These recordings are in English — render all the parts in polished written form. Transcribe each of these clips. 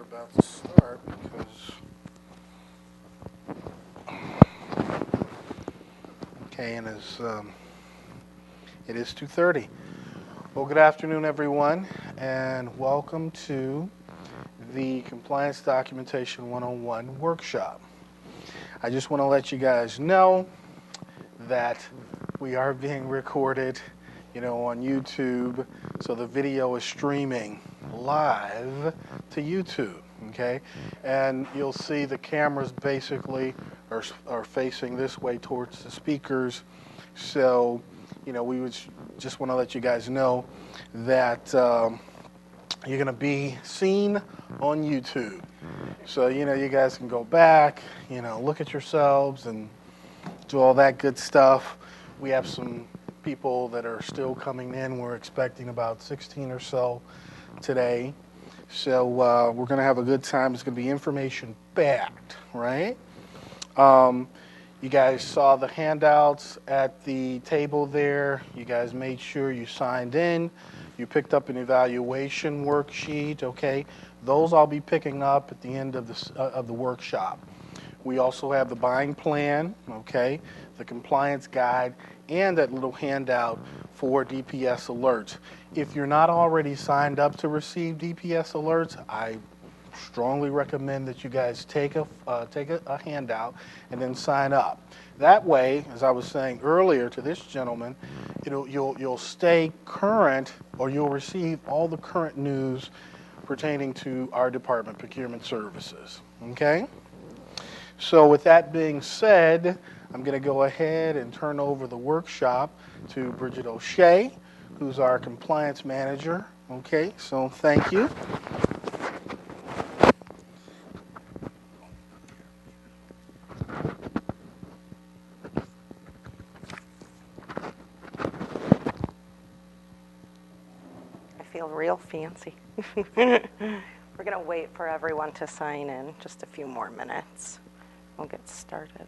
about to start because, okay, and it is 2:30. Well, good afternoon, everyone, and welcome to the Compliance Documentation 101 workshop. I just want to let you guys know that we are being recorded, on YouTube, so the video is streaming live to YouTube, okay? And you'll see the cameras basically are facing this way towards the speakers. So, we would just want to let you guys know that you're going to be seen on YouTube. So, you guys can go back, look at yourselves and do all that good stuff. We have some people that are still coming in. We're expecting about 16 or so today. So we're going to have a good time. It's going to be information-packed, right? You guys saw the handouts at the table there. You guys made sure you signed in. You picked up an evaluation worksheet, okay? Those I'll be picking up at the end of the workshop. We also have the buying plan, okay, the compliance guide, and that little handout for DPS alerts. If you're not already signed up to receive DPS alerts, I strongly recommend that you guys take a handout and then sign up. That way, as I was saying earlier to this gentleman, you'll stay current, or you'll receive all the current news pertaining to our department, procurement services, okay? So with that being said, I'm going to go ahead and turn over the workshop to Bridget O'Shea, who's our compliance manager. Okay, so thank you. I feel real fancy. We're going to wait for everyone to sign in, just a few more minutes. We'll get started.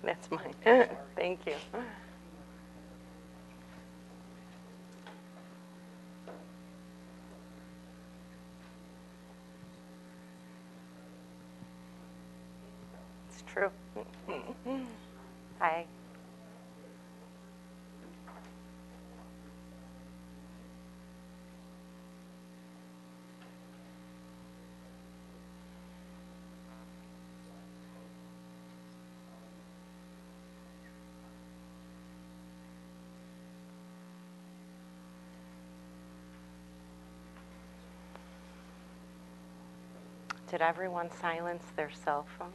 That's mine. Thank you. It's true. Hi. Did everyone silence their cell phones?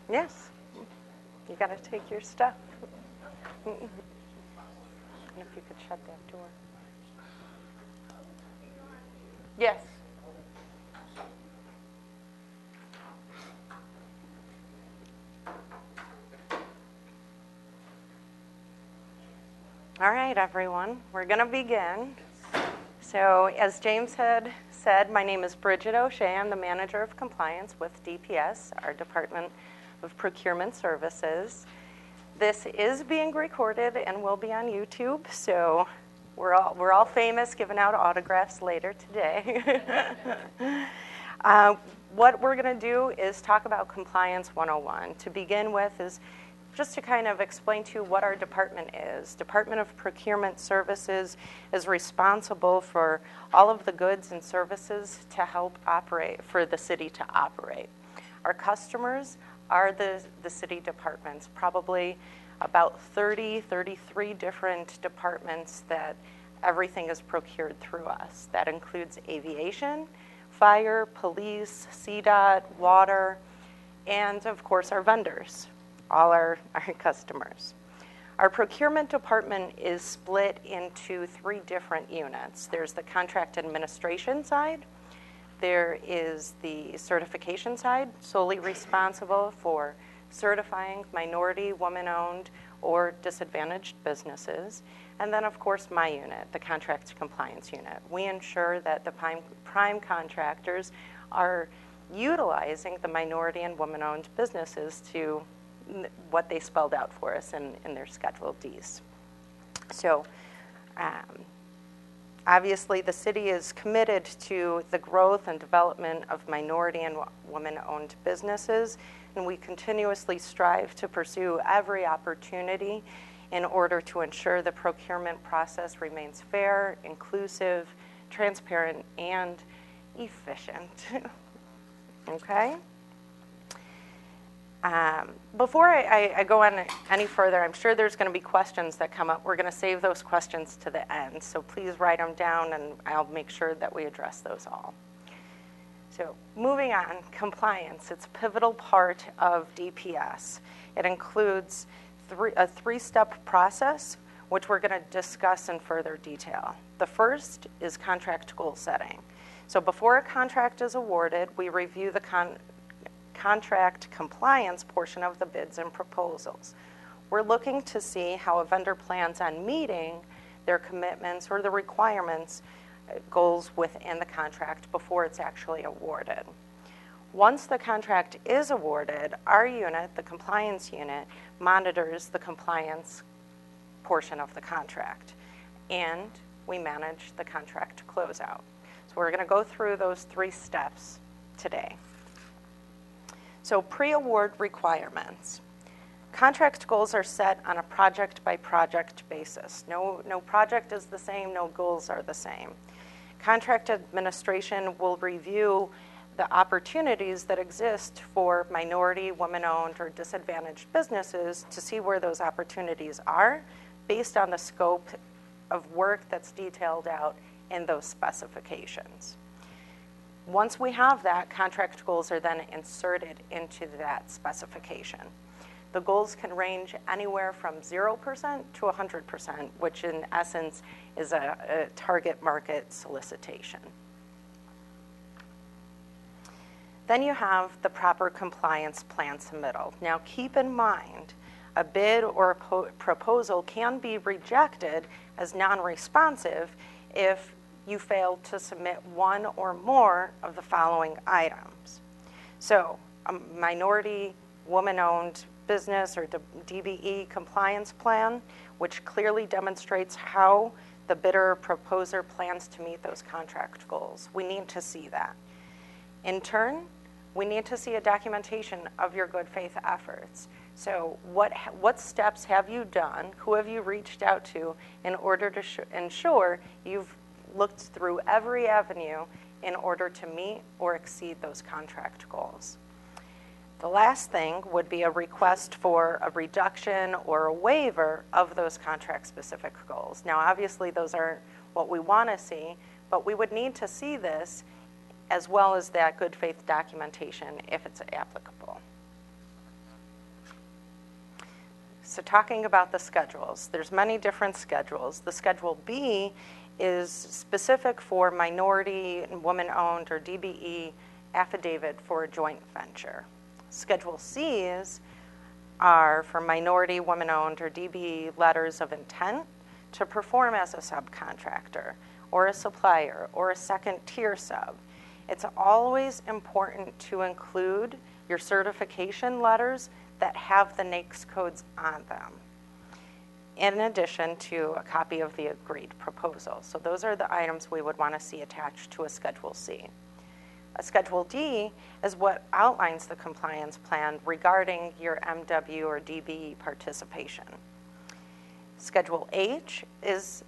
Yes. You got to take your stuff. And if you could shut that door. Yes. All right, everyone, we're going to begin. So as James had said, my name is Bridget O'Shea. I'm the Manager of Compliance with DPS, our Department of Procurement Services. This is being recorded and will be on YouTube, so we're all famous giving out autographs later today. What we're going to do is talk about Compliance 101. To begin with is just to kind of explain to you what our department is. Department of Procurement Services is responsible for all of the goods and services to help operate, for the city to operate. Our customers are the city departments, probably about 33 different departments that everything is procured through us. That includes aviation, fire, police, CDOT, water, and of course our vendors, all our customers. Our procurement department is split into 3 different units. There's the contract administration side. There is the certification side, solely responsible for certifying minority, woman-owned, or disadvantaged businesses. And then, of course, my unit, the contract compliance unit. We ensure that the prime contractors are utilizing the minority and woman-owned businesses to what they spelled out for us in their Schedule Ds. So, obviously, the city is committed to the growth and development of minority and woman-owned businesses, and we continuously strive to pursue every opportunity in order to ensure the procurement process remains fair, inclusive, transparent, and efficient. Okay? Before I go on any further, I'm sure there's going to be questions that come up. We're going to save those questions to the end, so please write them down and I'll make sure that we address those all. So moving on, compliance. It's a pivotal part of DPS. It includes a 3-step process, which we're going to discuss in further detail. The first is contract goal setting. So before a contract is awarded, we review the contract compliance portion of the bids and proposals. We're looking to see how a vendor plans on meeting their commitments or the requirements, goals within the contract before it's actually awarded. Once the contract is awarded, our unit, the compliance unit, monitors the compliance portion of the contract, and we manage the contract closeout. So we're going to go through those 3 steps today. So pre-award requirements. Contract goals are set on a project-by-project basis. No project is the same, no goals are the same. Contract administration will review the opportunities that exist for minority, woman-owned, or disadvantaged businesses to see where those opportunities are based on the scope of work that's detailed out in those specifications. Once we have that, contract goals are then inserted into that specification. The goals can range anywhere from 0% to 100%, which in essence is a target market solicitation. Then you have the proper compliance plan submittal. Now keep in mind, a bid or a proposal can be rejected as non-responsive if you fail to submit one or more of the following items. So a minority, woman-owned business or DBE compliance plan, which clearly demonstrates how the bidder or proposer plans to meet those contract goals. We need to see that. In turn, we need to see a documentation of your good faith efforts. So what steps have you done? Who have you reached out to in order to ensure you've looked through every avenue in order to meet or exceed those contract goals? The last thing would be a request for a reduction or a waiver of those contract-specific goals. Now, obviously, those aren't what we want to see, but we would need to see this as well as that good faith documentation if it's applicable. So talking about the schedules, there's many different schedules. The Schedule B is specific for minority and woman-owned or DBE affidavit for a joint venture. Schedule C's are for minority, woman-owned, or DBE letters of intent to perform as a subcontractor or a supplier or a second-tier sub. It's always important to include your certification letters that have the NAICS codes on them, in addition to a copy of the agreed proposal. So those are the items we would want to see attached to a Schedule C. A Schedule D is what outlines the compliance plan regarding your MW or DBE participation. Schedule H is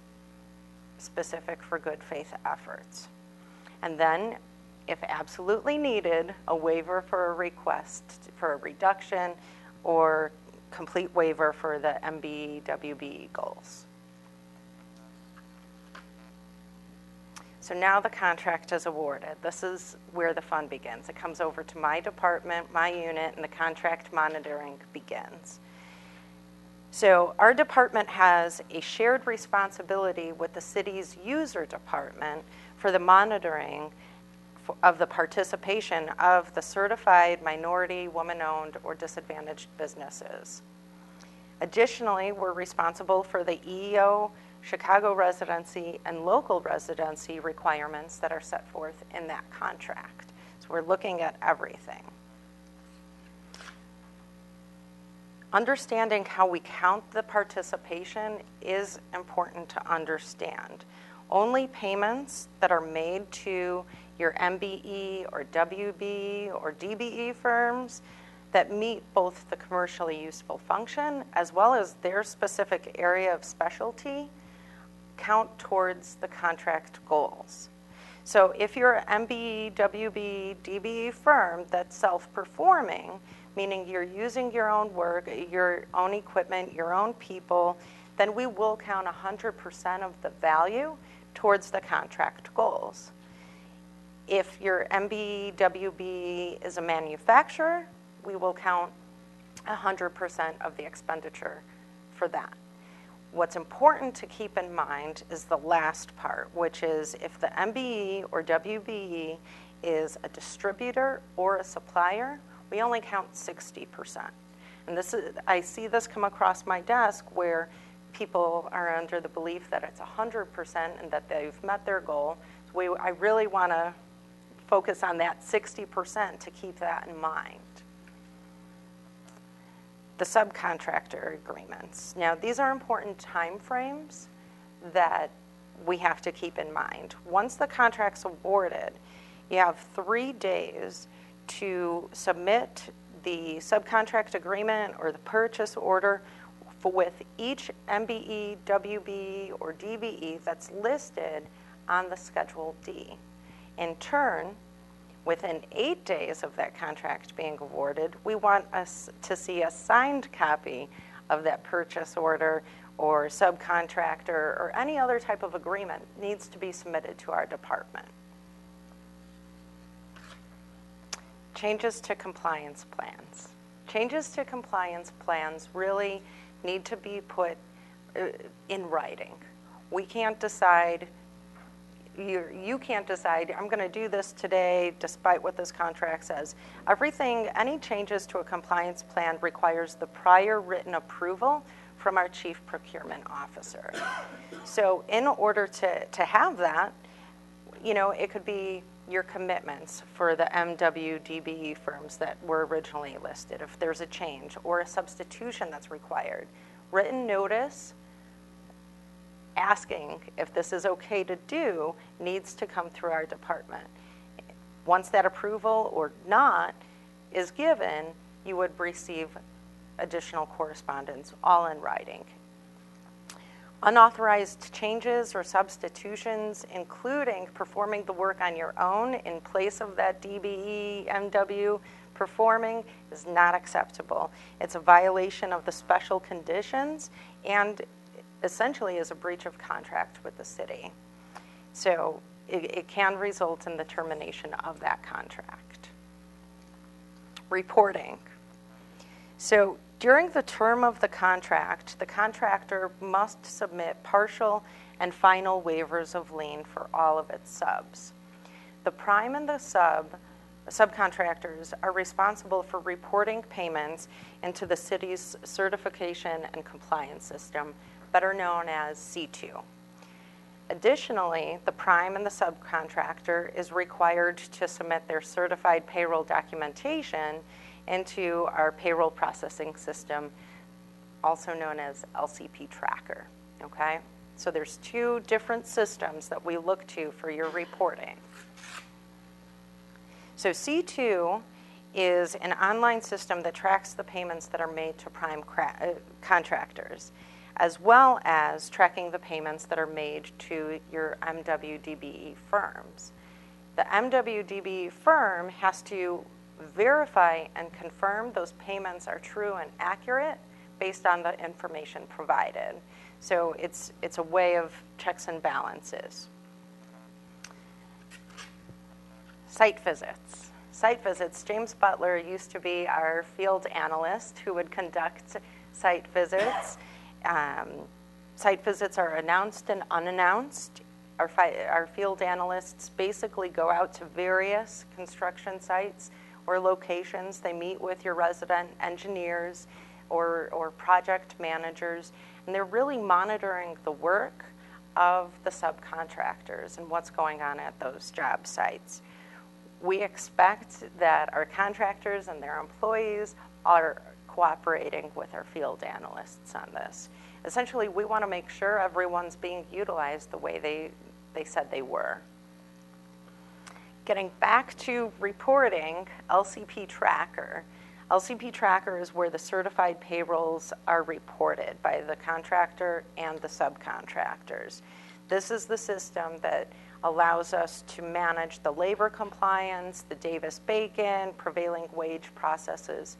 specific for good faith efforts. And then, if absolutely needed, a waiver for a request for a reduction or complete waiver for the MBE/WBE goals. So now the contract is awarded. This is where the fun begins. It comes over to my department, my unit, and the contract monitoring begins. So our department has a shared responsibility with the city's user department for the monitoring of the participation of the certified minority, woman-owned, or disadvantaged businesses. Additionally, we're responsible for the EEO, Chicago residency, and local residency requirements that are set forth in that contract. So we're looking at everything. Understanding how we count the participation is important to understand. Only payments that are made to your MBE or WB or DBE firms that meet both the commercially useful function as well as their specific area of specialty count towards the contract goals. So if you're an MBE, WB, DBE firm that's self-performing, meaning you're using your own work, your own equipment, your own people, then we will count 100% of the value towards the contract goals. If your MBE, WB is a manufacturer, we will count 100% of the expenditure for that. What's important to keep in mind is the last part, which is if the MBE or WBE is a distributor or a supplier, we only count 60%. And this is, I see this come across my desk where people are under the belief that it's 100% and that they've met their goal. So I really want to focus on that 60% to keep that in mind. The subcontractor agreements. Now, these are important time frames that we have to keep in mind. Once the contract's awarded, you have 3 days to submit the subcontract agreement or the purchase order with each MBE, WBE, or DBE that's listed on the Schedule D. In turn, within 8 days of that contract being awarded, we want us to see a signed copy of that purchase order or subcontractor or any other type of agreement needs to be submitted to our department. Changes to compliance plans. Changes to compliance plans really need to be put in writing. We can't decide, you can't decide, I'm going to do this today despite what this contract says. Everything, any changes to a compliance plan requires the prior written approval from our Chief Procurement Officer. So in order to have that, you know, it could be your commitments for the MWDBE firms that were originally listed, if there's a change, or a substitution that's required. Written notice asking if this is okay to do needs to come through our department. Once that approval or not is given, you would receive additional correspondence, all in writing. Unauthorized changes or substitutions, including performing the work on your own in place of that DBE, MW performing, is not acceptable. It's a violation of the special conditions and essentially is a breach of contract with the city. So it can result in the termination of that contract. Reporting. So During the term of the contract, the contractor must submit partial and final waivers of lien for all of its subs. The prime and the subcontractors are responsible for reporting payments into the city's certification and compliance system, better known as C2. Additionally, the prime and the subcontractor is required to submit their certified payroll documentation into our payroll processing system, also known as LCP Tracker, okay? So there's two different systems that we look to for your reporting. So C2 is an online system that tracks the payments that are made to prime contractors, as well as tracking the payments that are made to your MWDBE firms. The MWDBE firm has to verify and confirm those payments are true and accurate based on the information provided. So it's a way of checks and balances. Site visits. Site visits. James Butler used to be our field analyst who would conduct site visits. Site visits are announced and unannounced. Our field analysts basically go out to various construction sites or locations. They meet with your resident engineers or project managers, and they're really monitoring the work of the subcontractors and what's going on at those job sites. We expect that our contractors and their employees are cooperating with our field analysts on this. Essentially, we want to make sure everyone's being utilized the way they said they were. Getting back to reporting, LCP Tracker. LCP Tracker is where the certified payrolls are reported by the contractor and the subcontractors. This is the system that allows us to manage the labor compliance, the Davis-Bacon, prevailing wage processes.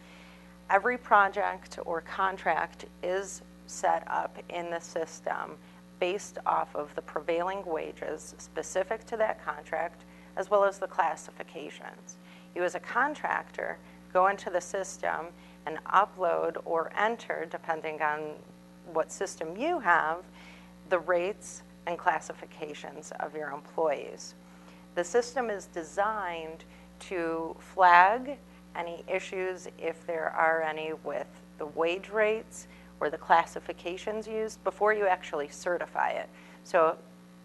Every project or contract is set up in the system based off of the prevailing wages specific to that contract, as well as the classifications. You as a contractor go into the system and upload or enter, depending on what system you have, the rates and classifications of your employees. The system is designed to flag any issues, if there are any, with the wage rates or the classifications used before you actually certify it. So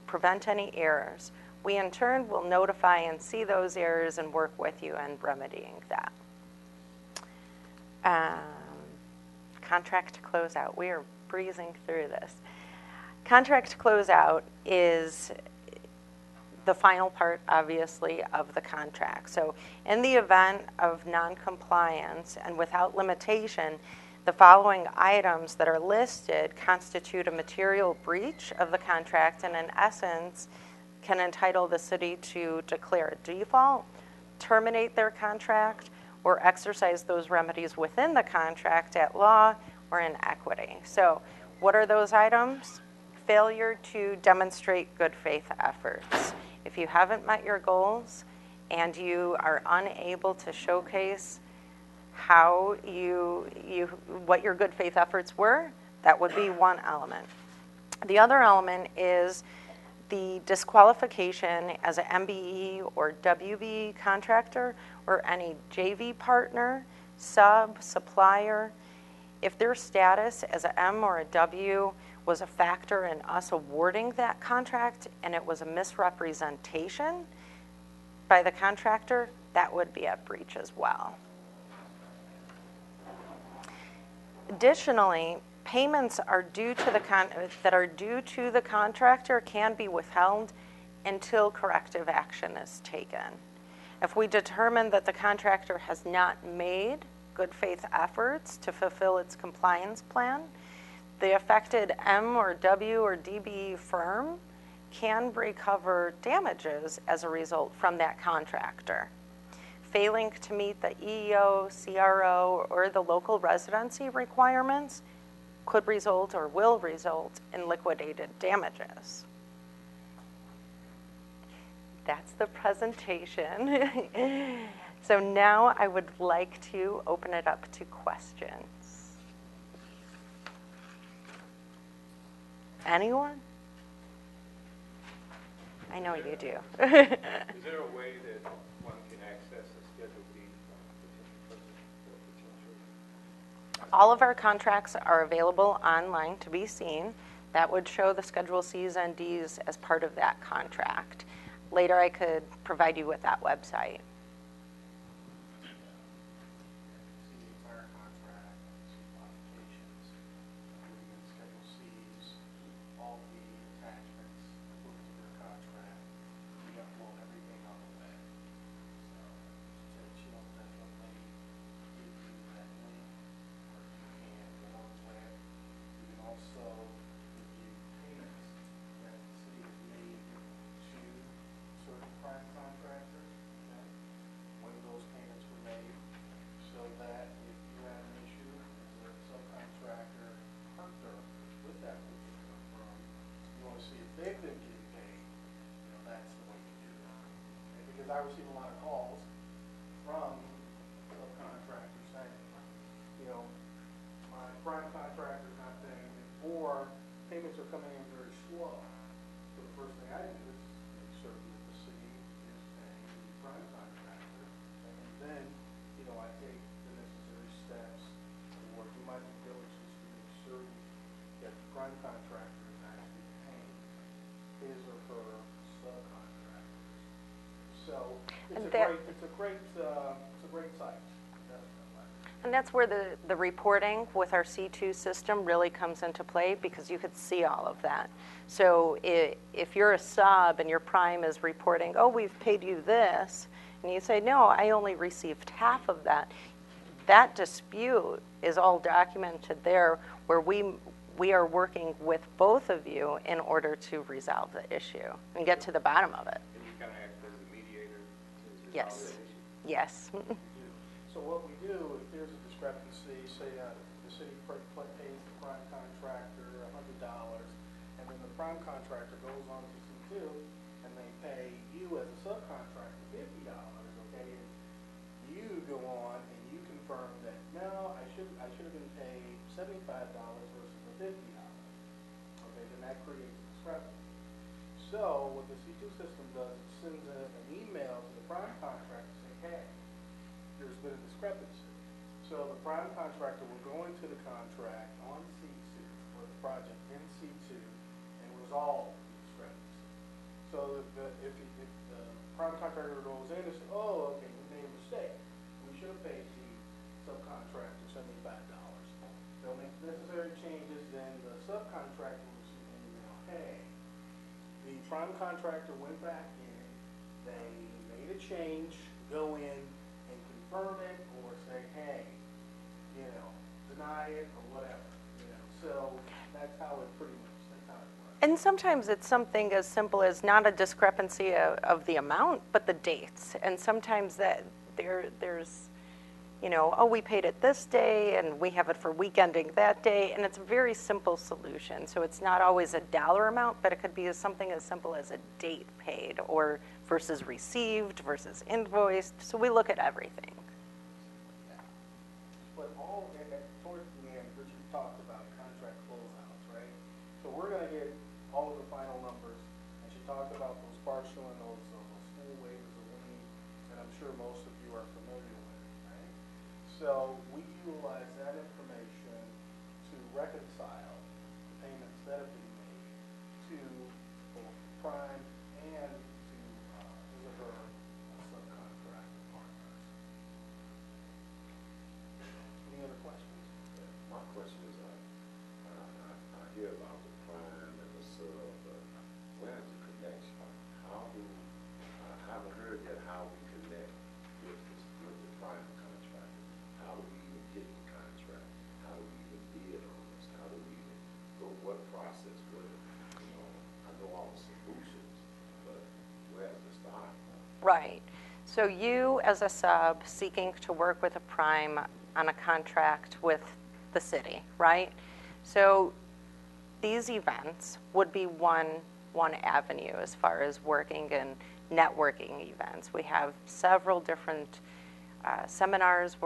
prevent any errors. We in turn will notify and see those errors and work with you in remedying that. Contract closeout. We are breezing through this. Contract closeout is the final part, obviously, of the contract. So in the event of non-compliance and without limitation, the following items that are listed constitute a material breach of the contract and in essence can entitle the city to declare a default, terminate their contract, or exercise those remedies within the contract at law or in equity. So what are those items? Failure to demonstrate good faith efforts. If you haven't met your goals and you are unable to showcase how what your good faith efforts were, that would be one element. The other element is the disqualification as an MBE or WB contractor or any JV partner, supplier. If their status as an M or a W was a factor in us awarding that contract and it was a misrepresentation by the contractor, that would be a breach as well. Additionally, payments are due to that are due to the contractor can be withheld until corrective action is taken. If we determine that the contractor has not made good faith efforts to fulfill its compliance plan, the affected M or W or DBE firm can recover damages as a result from that contractor. Failing to meet the EEO, CRO, or the local residency requirements could result or will result in liquidated damages. That's the presentation. So now I would like to open it up to questions. Anyone? I know you do. Is there a way that one can access a Schedule B from a potential person or potential? All of our contracts are available online to be seen. That would show the Schedule Cs and Ds as part of that contract. Later, I could provide you with that website. See the entire contract, see modifications, agreements, Schedule Cs, all the attachments, approved to their contract. We upload everything on the web. So she don't definitely give you that link, or you can go on the web. You can also review payments that the city has made to certain prime contractors, okay? When those payments were made, so that if you have an issue as a subcontractor partner with that particular firm, you want to see if they've been getting paid, that's the way you do it. Okay? Because I receive a lot of calls from subcontractors saying, my prime contractor's not paying me, or payments are coming in very slow. So the first thing I do is make certain that the city is paying the prime contractor, and then, I take the necessary steps or do my due diligence to make certain that the prime contractor is actually paying his or her subcontractors. So it's a great site. And that's where the reporting with our C2 system really comes into play, because you could see all of that. So if you're a sub and your prime is reporting, oh, we've paid you this, and you say, no, I only received half of that, that dispute is all documented there, where we are working with both of you in order to resolve the issue and get to the bottom of it. And you kind of act as a mediator to resolve Yes. that issue? Yes. So what we do, if there's a discrepancy, say the city pays the prime contractor $100, and then the prime contractor goes on to C2, and they pay you as a subcontractor $50, okay? And you go on and you confirm that, no, I should have been paid $75 versus the $50. Okay, then that creates a discrepancy. So what the C2 system does, it sends an email to the prime contractor saying, hey, there's been a discrepancy. So the prime contractor will go into the contract on C2, or the project in C2, and resolve the discrepancy. So if the prime contractor goes in and says, oh, okay, we made a mistake. We should have paid the subcontractor $75. They'll make the necessary changes, then the subcontractor will receive an email, hey, the prime contractor went back in, they made a change, go in and confirm it, or say, hey, deny it, or whatever, So that's how it pretty much, that's how it works. And sometimes it's something as simple as not a discrepancy of the amount, but the dates. And sometimes that there's, oh, we paid it this day, and we have it for weekending that day, and it's a very simple solution. So it's not always a dollar amount, but it could be something as simple as a date paid, or versus received, versus invoiced. So we look at everything. But all towards the end, Richard talked about contract closeouts, right? So we're going to get all of the final numbers, and she talked about those partial and those full waivers of lien, and I'm sure most of you are familiar with it, right? So we utilize that information to reconcile the payments that have been made to both prime and to his or her subcontractor partners. Any other questions? My question is, I hear about the prime and the sub, but where's the connection? I haven't heard yet how we connect with the prime contractor. How do we even get the contract? How do we even bid on this? How do we even go, what process would it? I know all the solutions, but where's the start? Right. So you, as a sub, seeking to work with a prime on a contract with the city, right? So these events would be one avenue as far as working in networking events. We have several different seminars,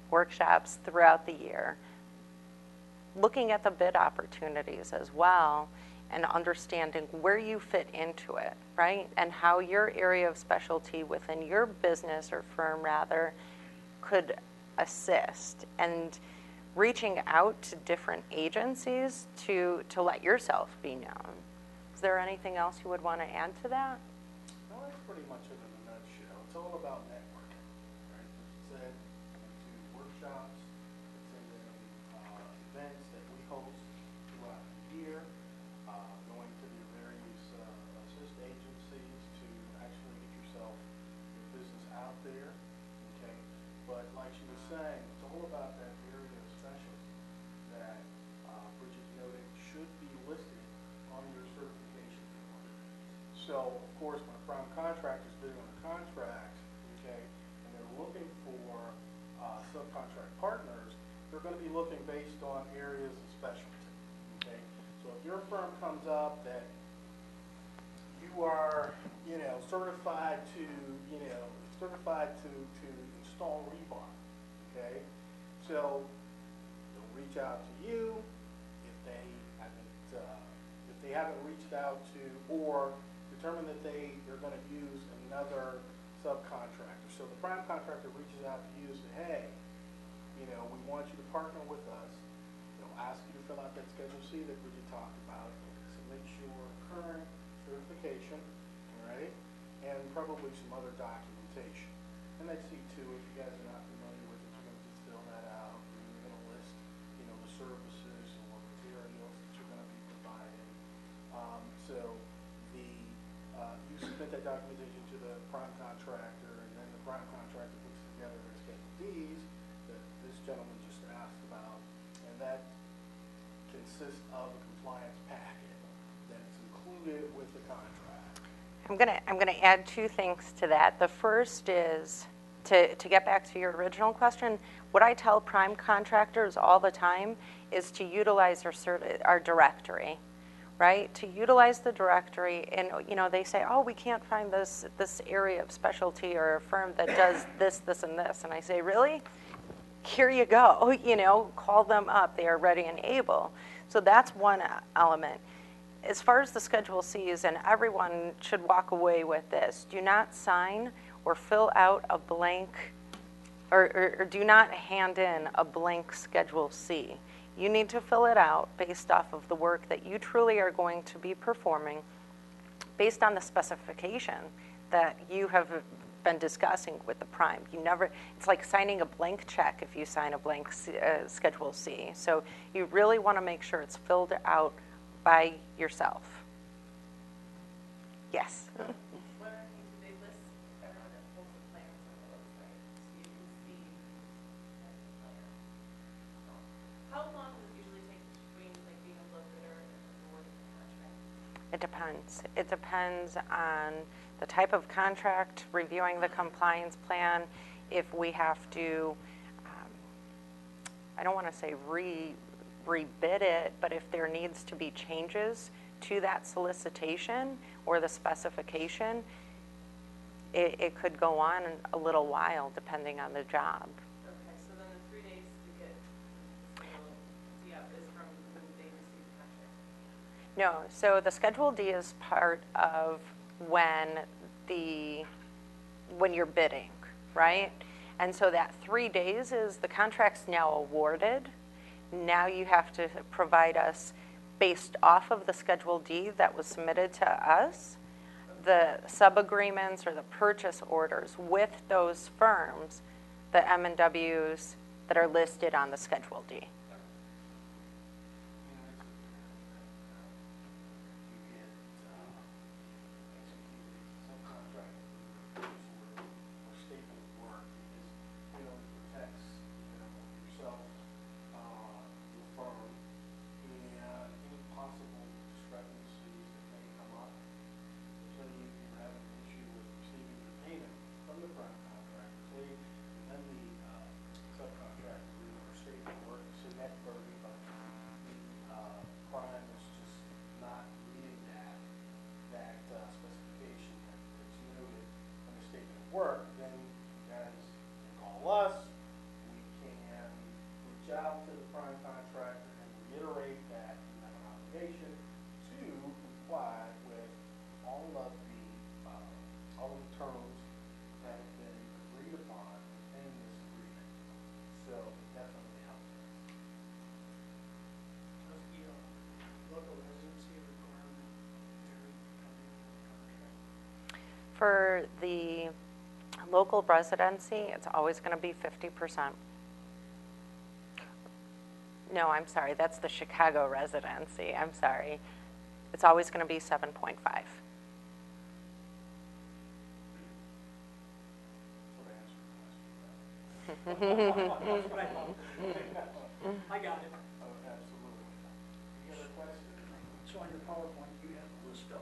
workshops throughout the year. looking at the bid opportunities as well and understanding where you fit into it, right? And how your area of specialty within your business or firm rather could assist, and reaching out to different agencies to let yourself be known. Is there anything else you would want to add to that? No, that's pretty much it in a nutshell. It's all about networking, right? As you said, to workshops, attending events that we host throughout the year, going to the various assist agencies to actually get yourself, your business out there, okay? But like she was saying, it's all about that area of specialty that Bridget noted should be listed on your certification form. So, of course, when a prime contractor is bidding on a contract, okay, and they're looking for subcontract partners, they're going to be looking based on areas of specialty, okay? So if your firm comes up that you are, certified to install rebar, okay? So they'll reach out to you if they haven't reached out to or determine that they're going to use another subcontractor. So the prime contractor reaches out to you and says, hey, we want you to partner with us. They'll ask you to fill out that Schedule C that Bridget talked about. They'll submit your current certification, all right, and probably some other documentation. And that's C2. If you guys are not familiar with it, you're going to just fill that out. And you're going to list, the services or materials that you're going to be providing. You submit that documentation to the prime contractor, and then the prime contractor puts together their Schedule Ds that this gentleman just asked about, and that consists of a compliance packet that's included with the contract. I'm gonna add two things to that. The first is to get back to your original question. What I tell prime contractors all the time is to utilize our directory, right? To utilize the directory, and they say, oh, we can't find this area of specialty or a firm that does this, and this, and I say, really? Here you go. Call them up. They are ready and able. So that's one element. As far as the Schedule Cs, and everyone should walk away with this, do not sign or fill out a blank, or do not hand in a blank Schedule C. You need to fill it out based off of the work that you truly are going to be performing based on the specification that you have been discussing with the prime. It's like signing a blank check if you sign a blank Schedule C. So you really want to make sure it's filled out by yourself. Yes? One other thing, do they list everyone that pulls the plans on the website so you can see the plan? How long does it usually take between being a low bidder and awarding the contract? It depends. It depends on the type of contract, reviewing the compliance plan, if we have to, I don't want to say rebid it, but if there needs to be changes to that solicitation or the specification, it could go on a little while depending on the job. Okay, so then the 3 days to get the Schedule D up is from when they receive the contract? No, so the Schedule D is part of when you're bidding, right? And so that 3 days is the contract's now awarded. Now you have to provide us, based off of the Schedule D that was submitted to us, the sub-agreements or the purchase orders with those firms, the M&Ws that are listed on the Schedule D. Subcontract agreement or statement of work, so definitely help. Does the local residency requirement vary depending on the contract? For the local residency, it's always going to be 50%. No, I'm sorry, that's the Chicago residency. I'm sorry. It's always going to be 7.5. That's what I thought. I got it. Oh, absolutely. Any other questions? So on your PowerPoint, you have a list of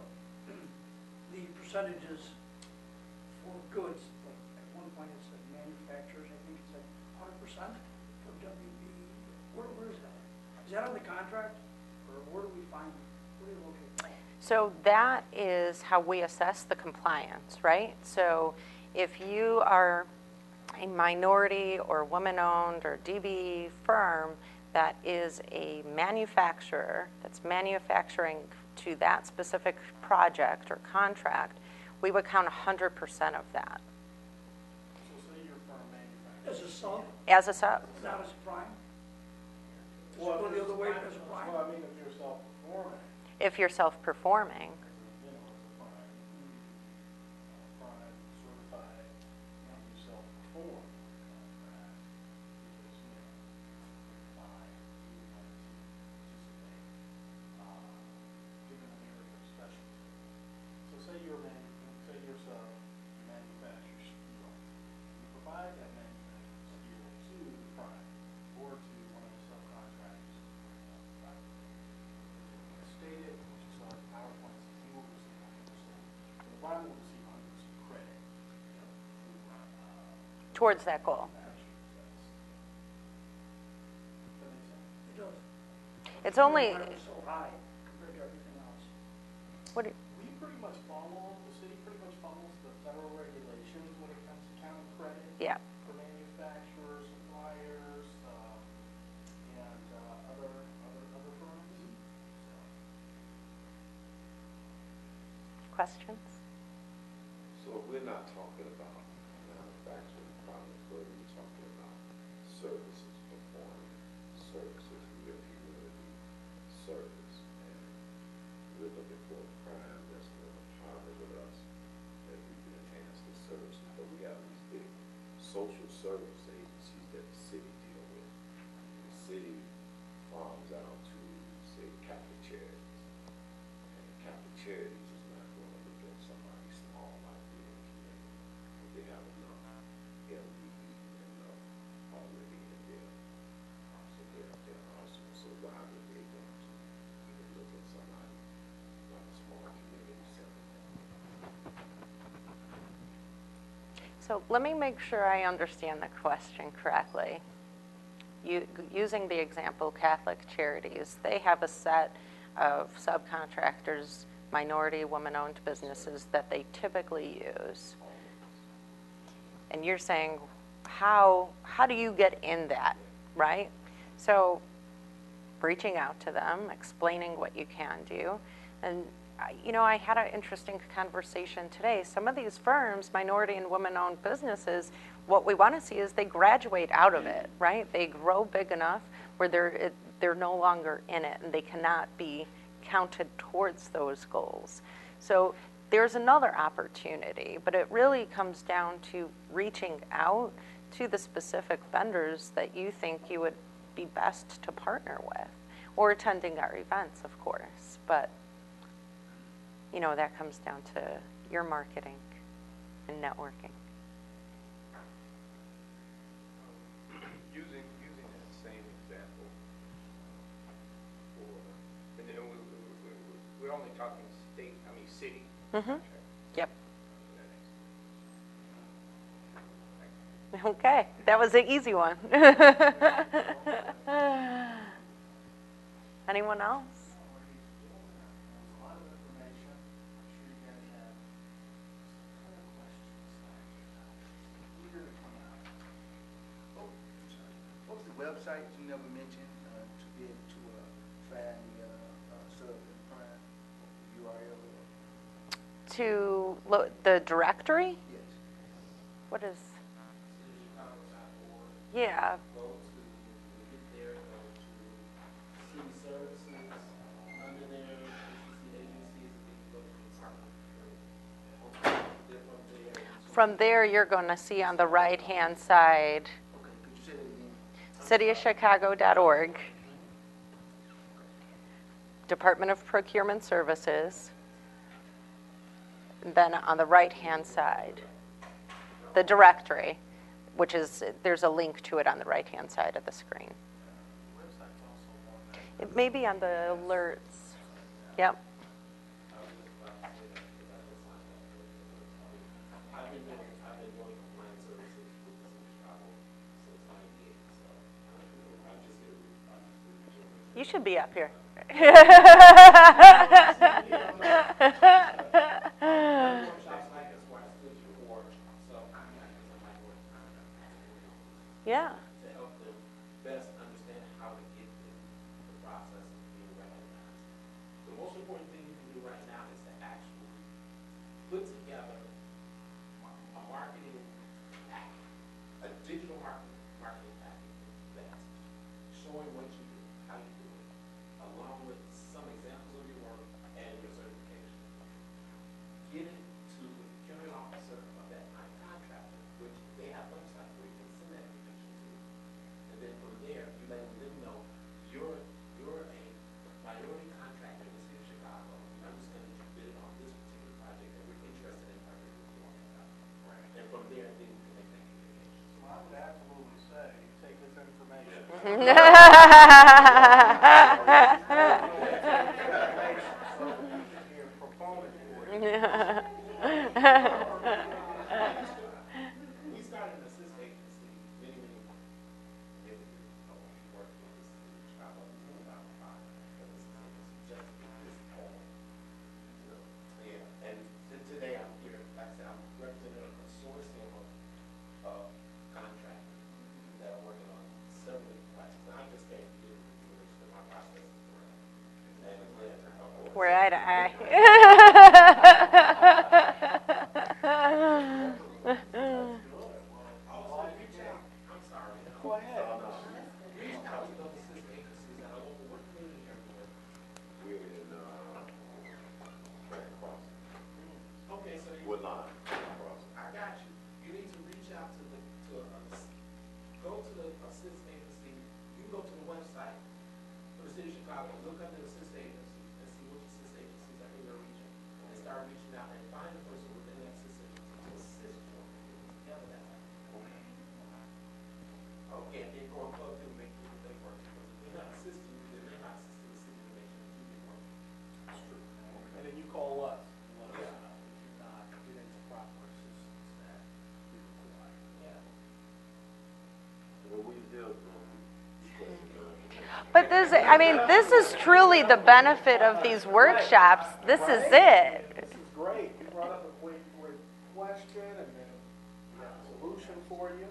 the percentages for goods. Like at one point it said manufacturers, I think it said 100% for WB. Where is that? Is that on the contract? Or where do we find, where do you locate that? So that is how we assess the compliance, right? So if you are a minority or woman-owned or DB firm that is a manufacturer that's manufacturing to that specific project or contract, we would count 100% of that So say your firm manufactures. As a sub, as a sub. not as a prime? Well, Go the other way as a well, prime? I mean, if you're self-performing, If you're self-performing, you know, as a prime certified, you self-perform contract, because, you know, fine, you would like to participate, given an area of specialty. So say you're manufacture steel, you provide that manufactured steel to the prime, or to one of the subcontractors. Stated, which is on PowerPoint, you will receive 100%. The prime will receive 100% credit. towards that goal. It does. It's only, Why are we so high compared to everything else? what, We pretty much follow, the city pretty much follows the federal regulations when it comes to counting credit. yeah. For manufacturers, suppliers, and other firms. Questions? So we're not talking about manufacturing products, but we're talking about services, performing services, real community service. And we're looking for a prime that's going to partner with us, that we can enhance the services. But we have these big social service agencies that the city deal with. The city farms out to, say, Catholic Charities. And Catholic Charities is not going to look at somebody small like the community, but they have enough LDE and enough already in there. So they're awesome. So why would they want to even look at somebody like a small community center? So let me make sure I understand the question correctly. Using the example Catholic Charities, they have a set of subcontractors, minority woman-owned businesses that they typically use. And you're saying, how do you get in that, right? So reaching out to them, explaining what you can do. And, I had an interesting conversation today. Some of these firms, minority and women-owned businesses, what we want to see is they graduate out of it, right? They grow big enough where they're no longer in it and they cannot be counted towards those goals. So there's another opportunity, but it really comes down to reaching out to the specific vendors that you think you would be best to partner with, or attending our events, of course. But, that comes down to your marketing and networking. Using that same example, and then we're only talking city. Mm-hmm. Yep. Thanks. Okay, that was an easy one. Anyone else? A lot of information. I'm sure you guys have some other questions eager to come out. Oh, I'm sorry. What was the website you never mentioned to be able to find the SubPrime URL? To the directory? Yes. What is? Citychicago.org. Yeah. Go to From there, you're going to see on the right-hand side, Okay, could you say that again? cityofchicago.org, Department of Procurement Services. And then on the right-hand side, the directory, which is, there's a link to it on the right-hand side of the screen. It may be on the alerts. Yep. I've been doing compliance services with the city of Chicago since '98, so I'm just here. You should be up here. Yeah. To help them best understand how to get in the process of being recognized. The most important thing you can do right now is to actually put together a marketing package, a digital marketing package that's showing what you do, how you do it, along with some examples of your work and your certification. Get it to the procurement officer of that contractor, which they have websites where you can send that information to. And then from there, you let them know you're a minority contractor in the city of Chicago. You understand that you bid on this particular project and we're interested in partnering with you on that project. Right. And from there, then you can make that communication. So I would absolutely say, take this information. Be a proponent for it. We started an assist agency many years ago. We worked with the city of Chicago in 2005. But this agency just this fall. Yeah, and today I'm here, like I said, I'm representing a consortium of contractors that are working on several different projects. And I just came to give you that my process is correct. And it's led to help. We're eye to eye. I'm sorry. Go ahead. Reach out to those assist agencies that are local. What community are you in? We're in, Grand Crossing. Okay, so you, Woodline, Grand Crossing. I got you. You need to reach out to go to the assist agency. You go to the website for the city of Chicago, look up the assist agency and see which assist agencies are in your region. And start reaching out and find a person within that assist agency to assist you on putting together that. Okay, and then go and plug them, make sure that they work. Because if they're not assisting you, then they're not assisting the city to make sure that you get work. That's true. And then you call us and let us know if you're not getting the proper assistance that we require. Yeah. Well, we help them. But this, I mean, this is truly the benefit of these workshops. This is it. This is great. You brought up a great question, and then we have a solution for you.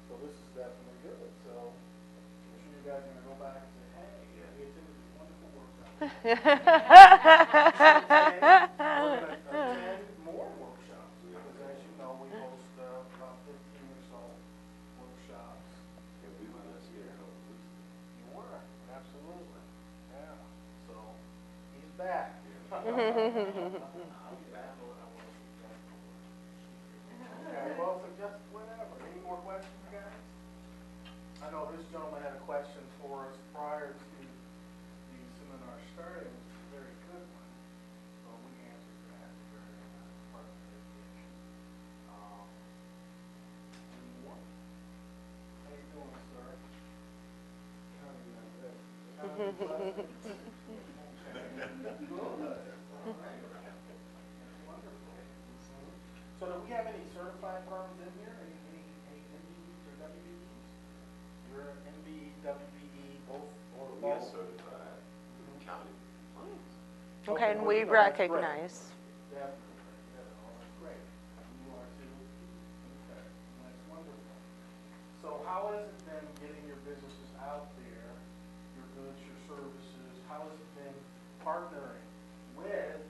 So this is definitely good. So I'm sure you guys are gonna go back and say, hey, we attended this wonderful workshop. We're gonna attend more workshops, because as you know, we host about 15 or so workshops. And we were just here a couple weeks ago. You were, absolutely. Yeah. So he's back. Okay, well, suggest whatever. Any more questions, guys? I know this gentleman had a question for us prior to the seminar starting, which is a very good one. So we answered that very part of the presentation. Any more? How you doing, sir? Good. Wonderful. So do we have any certified firms in here? Any MBEs or WBEs? You're MBE, WBE, both or We are both? certified county compliance. Okay, and we well, that's great. recognize. Definitely. Yeah, oh, that's great. You are too? Okay, that's wonderful. So how has it been getting your businesses out there, your goods, your services? How has it been partnering with,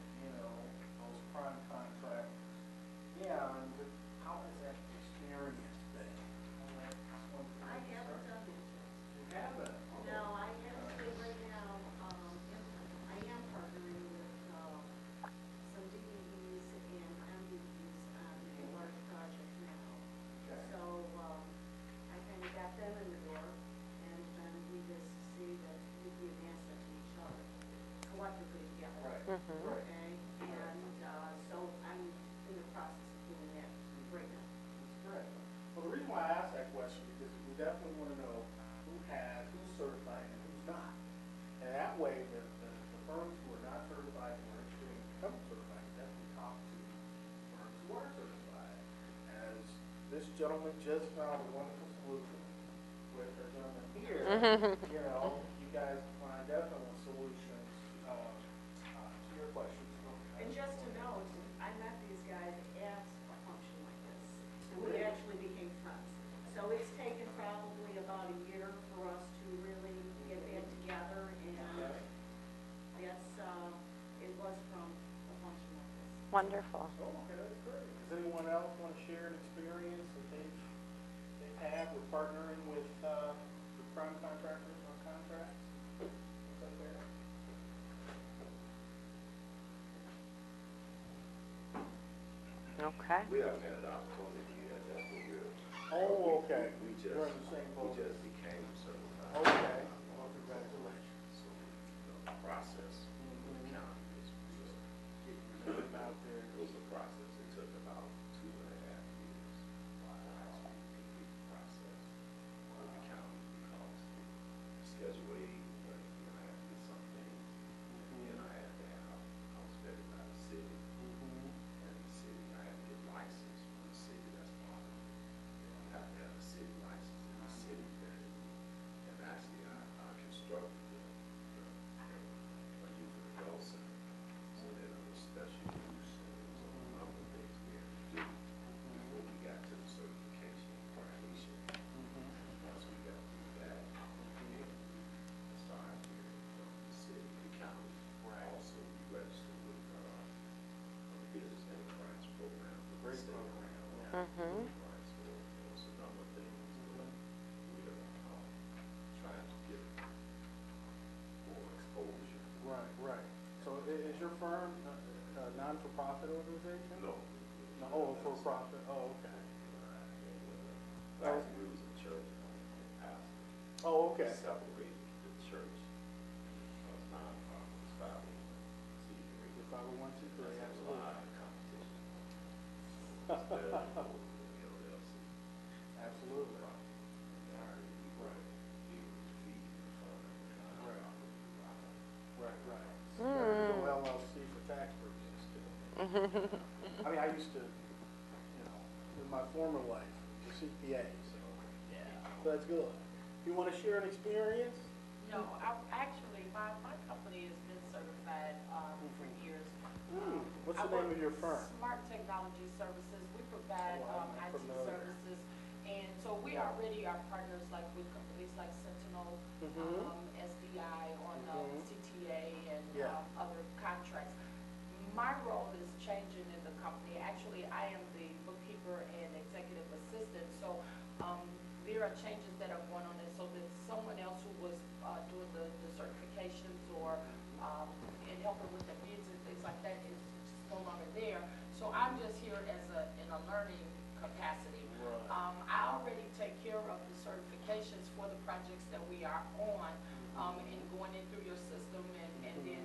those prime contractors? Yeah, and how has that experience been? I haven't done it. You haven't? No, I haven't been right now, I am partnering with, some DBEs and MBEs on a large project Okay, and, so I'm in the process of doing that right now. Correct. Well, the reason why I asked that question is because we definitely want to know who's certified and who's not. And that way, the firms who are not certified and are interested in becoming certified can definitely talk to firms who are certified. As this gentleman just found a wonderful solution with a gentleman here, you know, you guys find definitely solutions to your questions. And just to note, I met these guys at a function like this, and we actually became friends. So it's taken probably about a year for us to really get that together, and that's, it was from a function like this. Wonderful. Oh, okay, that's great. Does anyone else want to share an experience that they've had with partnering with prime contractors on contracts? What's up there? Okay. We haven't had an opportunity yet, that's what we're. Oh, okay. We You're in the same boat. just became certified. Okay. Well, congratulations. So, the process, the county is real. Getting your name out there. It was a process, it took about 2.5 years to actually complete the process with the county because Schedule A, you know, I had to get some things, and I had to have, I was vetted by the city, and the city, I had to get licensed from the city, that's part of it. You have to have a city license, and the city vetted me, and actually, I constructed a youth and adult center, so that it was special use, and there was a number of things we had to do before we got to the certification and completion. Once we got through that, we started hearing from the city, the county. Also, we registered with the Business Enterprise Program, the state program. Right, so there was a number of things that we are trying to get more exposure. Right, right. So is your firm a non-for-profit organization? No. No, oh, for-profit, oh, okay. Actually, we was a church, pastor. Oh, okay. Separated the church, non-profit, was 501c3. Your 501c3, There's a absolutely. lot of competition. It's very important with the LLC. Absolutely. Right, right. There's no LLC for tax purposes too. I mean, I used to, you know, in my former life, was a CPA, so, yeah, so that's good. You want to share an experience? No, actually, my company has been certified for years. What's I the name work of your firm? Smart Technology Services. We provide Oh, I'm IT familiar. services. And so we already are partners like with companies like Sentinel, SDI on CTA and Yeah. other contracts. My role is changing in the company. Actually, I am the bookkeeper and executive assistant. So there are changes that are going on there so that someone else who was doing the certifications or and helping with the bids and things like that is no longer there. So I'm just here as in a learning capacity. I already take care of the certifications for the projects that we are on and going in through your system and then,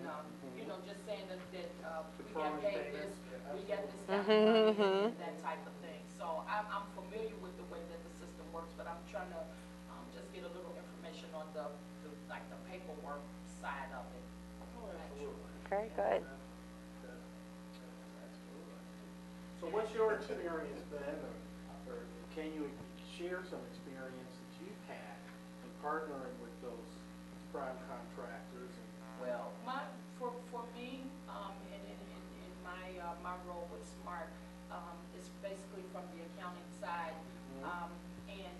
you know, just saying that we got paid this, we got this, and that type of thing. So I'm familiar with the way that the system works, but I'm trying to just get a little information on the paperwork side of it. Very good. So what's your experience been, or can you share some experience that you've had in partnering with those prime contractors? Well, for me, in my role with Smart, is basically from the accounting side, and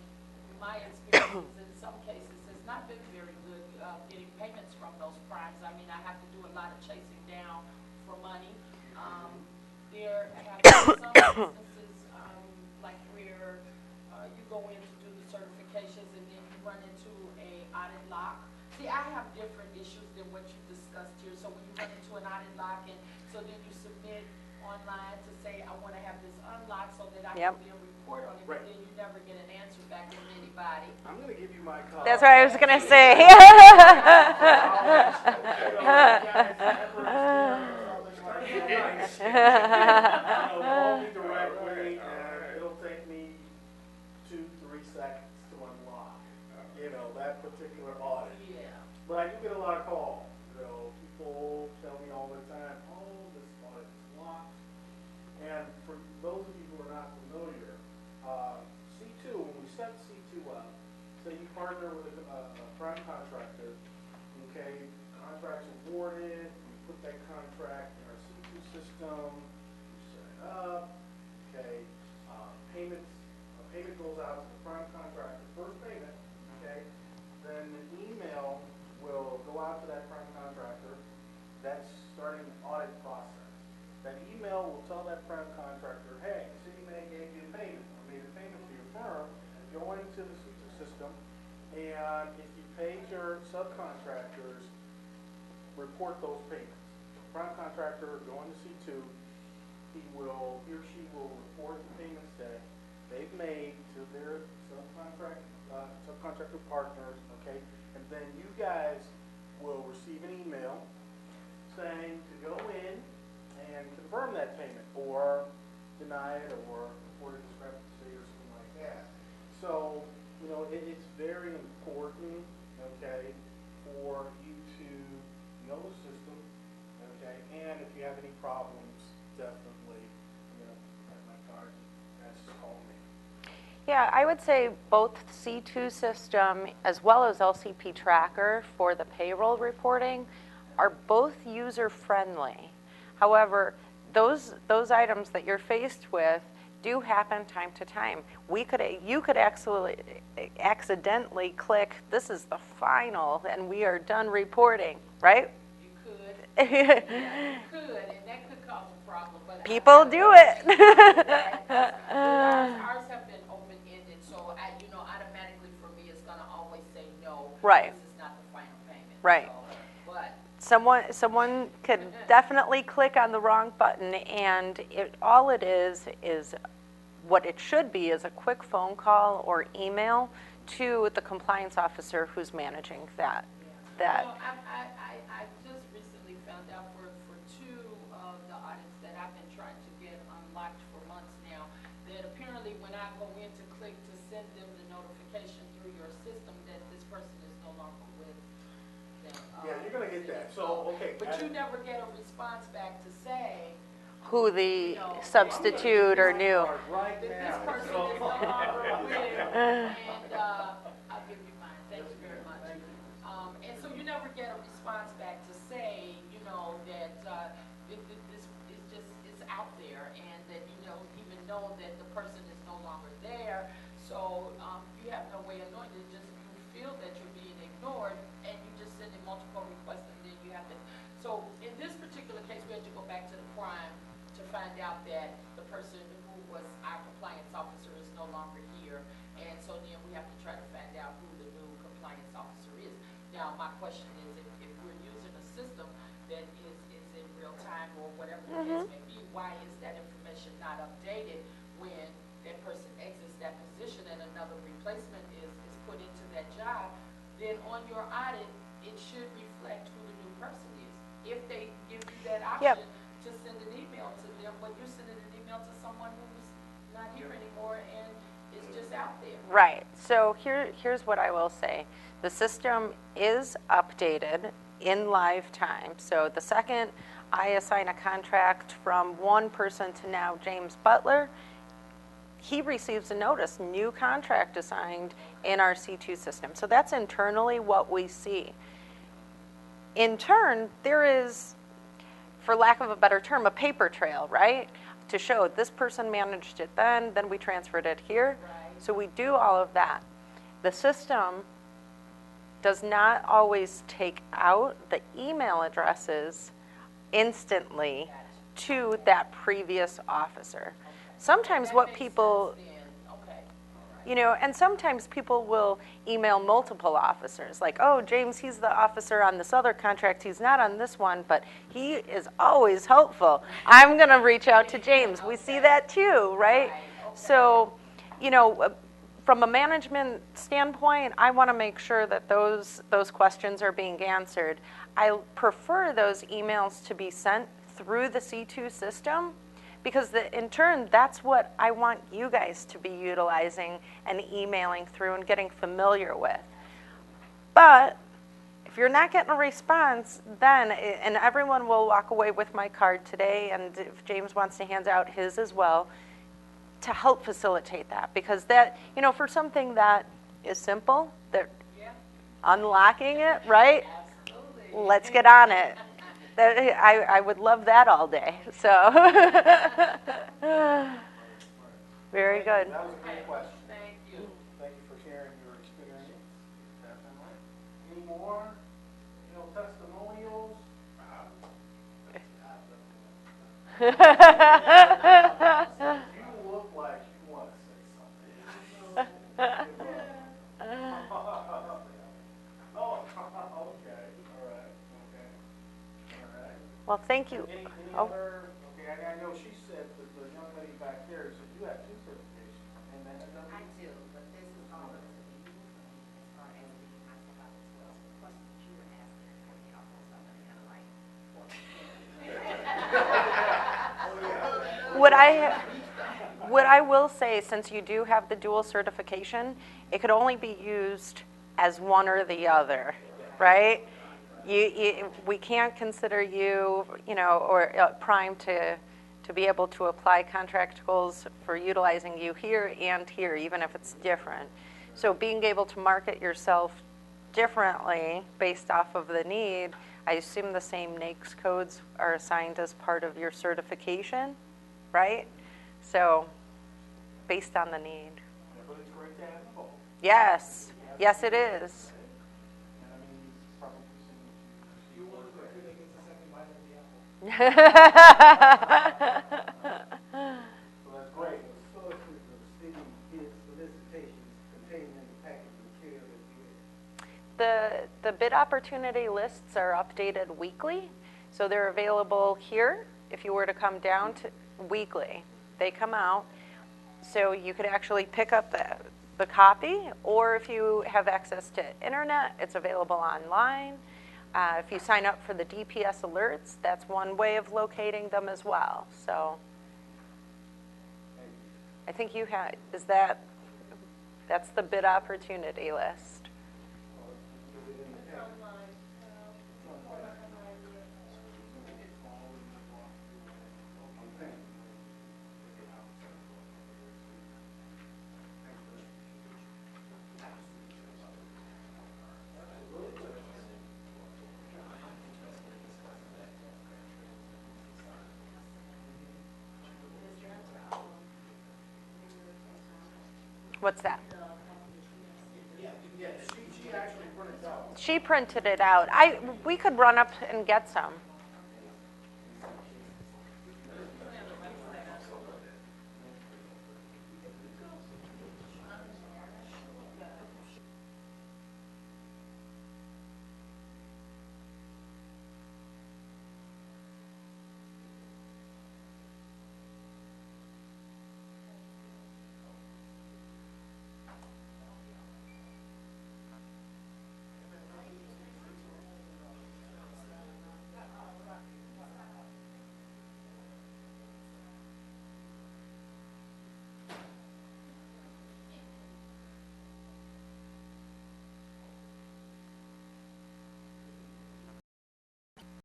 my experience in some cases has not been very good getting payments from those primes. I mean, I have to do a lot of chasing down for money. There have been some instances like where you go in to do the certifications and then you run into a audit lock. See, I have different issues than what you discussed here. So when you run into an audit lock and so then you submit online to say, I want to have this unlocked so that I can be a report on it, but then you never get an answer back from anybody. I'm going to give you my card. That's what I was going to say. nice. Call me directly, and it'll take me 2-3 seconds to unlock, that particular audit. Yeah. But I do get a lot of calls. People tell me all the time, oh, this audit is locked. And for those of you who are not familiar, C2, when we set C2 up, say you partner with a prime contractor, okay, contract's awarded, we put that contract in our C2 system, we set it up, okay, payment goes out to the prime contractor, first payment, okay, then an email will go out to that prime contractor that's starting the audit process. That email will tell that prime contractor, hey, City May gave you a payment, or made a payment to your firm, go into the C2 system, and if you paid your subcontractors, report those payments. Prime contractor go into C2, he or she will report the payments that they've made to their subcontractor partners, okay? And then you guys will receive an email saying to go in and confirm that payment, or deny it, or report a discrepancy, or something like that. So, it's very important, okay, for you to know the system, okay, and if you have any problems, definitely, at my card, guys, just call me. Yeah, I would say both C2 system as well as LCP Tracker for the payroll reporting are both user-friendly. However, those items that you're faced with do happen time to time. You could accidentally click, this is the final, and we are done reporting, right? You could. Yeah, you could, and that could cause a problem. But People do it. Ours have been open-ended, so automatically for me, it's going to always say no. Right. This is not the final payment. Right. So, but Someone could definitely click on the wrong button, and all it is what it should be is a quick phone call or email to the compliance officer who's managing that. I just recently found out for two of the audits that I've been trying to get unlocked for months now, that apparently when I go in to click to send them the notification through your system that this person is no longer with them. Yeah, you're going to get that. So, okay. But you never get a response back to say who the substitute or new. Right that now. this person is no longer with, and I'll give you mine. Thank you very much. And so you never get a response back to say, that this is just it's out there, and that you don't even know that the person is no longer there. So you have no way of knowing it. Just you feel that you're being ignored, and you just send in multiple requests, and then you have to. So in this particular case, we had to go back to the prime to find out that the person who was our compliance officer is no longer here, and so then we have to try to find out who the new compliance officer is. Now, my question is, if we're using a system that is in real time or whatever the case may be, why is that information not updated when that person exits that position and another replacement is put into that job? Then on your audit, it should reflect who the new person is. If they give you that option to send an email to them, but you're sending an email to someone who's not here anymore and it's just out there. Right. So here's what I will say. The system is updated in live time. So the second I assign a contract from one person to now James Butler, he receives a notice, new contract assigned in our C2 system. So that's internally what we see. In turn, there is, for lack of a better term, a paper trail, right? To show this person managed it then we transferred it here. Right. So we do all of that. The system does not always take out the email addresses instantly to that previous officer. Sometimes That what makes people, sense then. Okay. All right. and sometimes people will email multiple officers, like, oh, James, he's the officer on this other contract, he's not on this one, but he is always helpful. I'm going to reach out to James. We see that too, right? Right, okay. So, from a management standpoint, I want to make sure that those questions are being answered. I prefer those emails to be sent through the C2 system, because in turn, that's what I want you guys to be utilizing and emailing through and getting familiar with. But if you're not getting a response, then, and everyone will walk away with my card today, and if James wants to hand out his as well, to help facilitate that. Because that, for something that is simple, that unlocking it, right? Absolutely. Let's get on it. I would love that all day. So, very good. That was a great question. Thank you. Thank you for sharing your experience. Definitely. Any more, testimonials? You look like you want to say something. Oh, okay. All right. Okay. All right. Well, thank you. Any Oh. other, okay, I know she said that the young lady back there said you have 2 certifications. And then I do, but this is all up to the youth as far as being myself as well. So the questions that you were asking, I mean, almost somebody had like 40 What I will say, since you do have the dual certification, it could only be used as one or the other, right? We can't consider you, or prime to be able to apply contractuals for utilizing you here and here, even if it's different. So being able to market yourself differently based off of the need, I assume the same NAICS codes are assigned as part of your certification, right? So based on the need. Yeah, but it's great to have them both. Yes, yes it is. And I mean, you've probably seen you want to go through, they get the second bite of the apple. So that's great. Sources of city bid solicitations contained in the package material that you The bid opportunity lists are updated weekly, so they're available here if you were to come down to weekly. They come out, so you could actually pick up the copy, or if you have access to internet, it's available online. If you sign up for the DPS alerts, that's one way of locating them as well. So I think you have, that's the bid opportunity list. What's that? She actually printed it out. She printed it out. We could run up and get some.